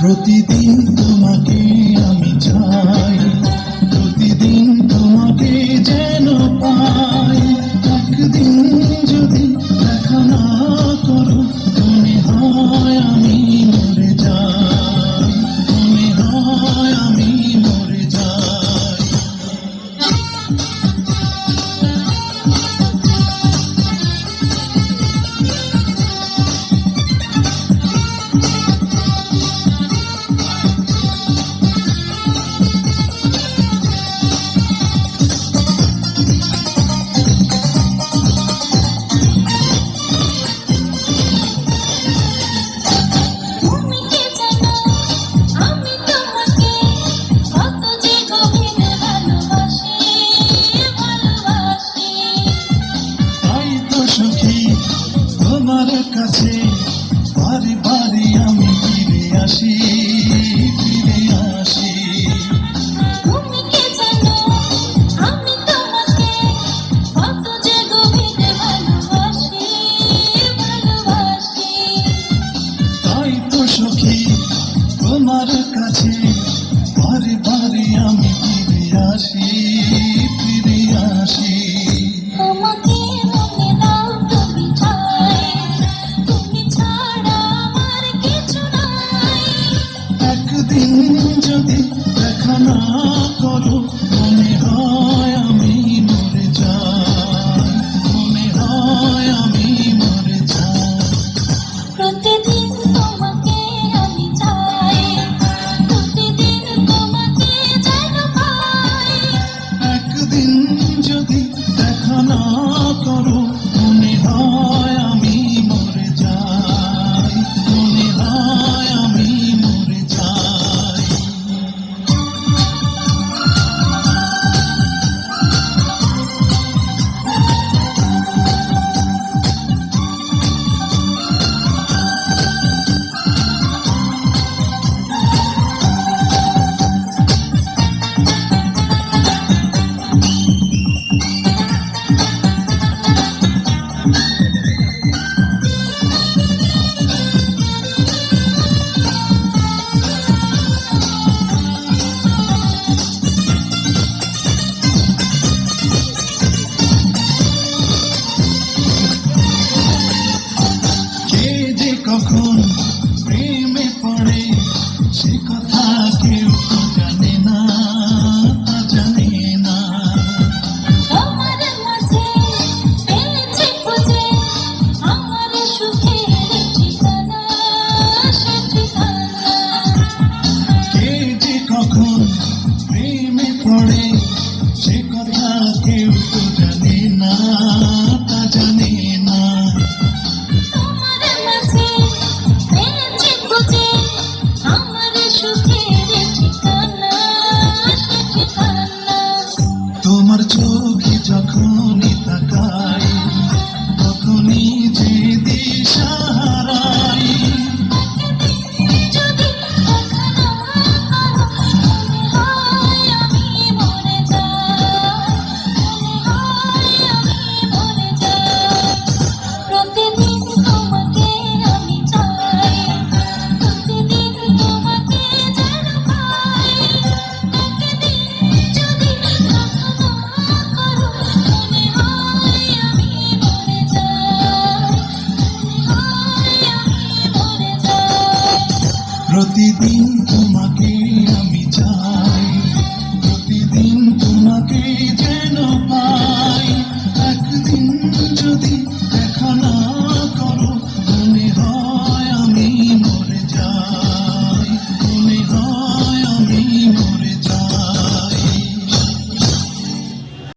প্রতিদিন তোমাকে আমি চাই, প্রতিদিন তোমাকে যেন পাই। একদিন যদি দেখা না করো মনে হয় আমি মরে যাই, মনে হয় আমি মরে যাই। তোমার কাছে বারে বারে আমি ফিরে আসি, ফিরে আসি। তুমি কি জানো আমি তোমাকে কত যে গভীরে ভালোবাসি, ভালোবাসি। তাই তো সখী তোমার কাছে বারে বারে আমি ফিরে আসি, ফিরে আসি। তোমাকে মনে দাও তুমি চাই, তুমি ছাড়া আমার কিছু নাই। একদিন যদি দেখা না করো মনে হয় আমি মরে যাই, মনে হয় আমি মরে যাই। প্রতিদিন তোমাকে আমি চাই, প্রতিদিন তোমাকে যেন পাই। একদিন যদি দেখা না করো মনে হয় আমি মরে যাই, মনে হয় আমি মরে যাই। কখন প্রেমে পড়ে সে কথা কেউ তো জানে না, জানে না। তোমার মাঝে পেয়েছি খুঁজে আমার সুখের ঠিকানা, সে ঠিকানা। কে যে কখন প্রেমে পড়ে সে কথা কেউ তো জানে না, তা জানে না। তোমার মাঝে পেয়েছি খুঁজে আমার সুখের ঠিকানা, সে ঠিকানা। তোমার চোখে যখনই তাকাই তখনই যে দিশা হারাই। যদি দেখা না করো মনে হয় আমি মরে যাই, মনে হয় আমি মরে যাই। প্রতিদিন তোমাকে আমি চাই, প্রতিদিন তোমাকে যেন পাই। একদিন যদি দেখা না করো মনে হয় আমি মরে যাই, মনে হয় আমি মরে যাই। প্রতিদিন তোমাকে আমি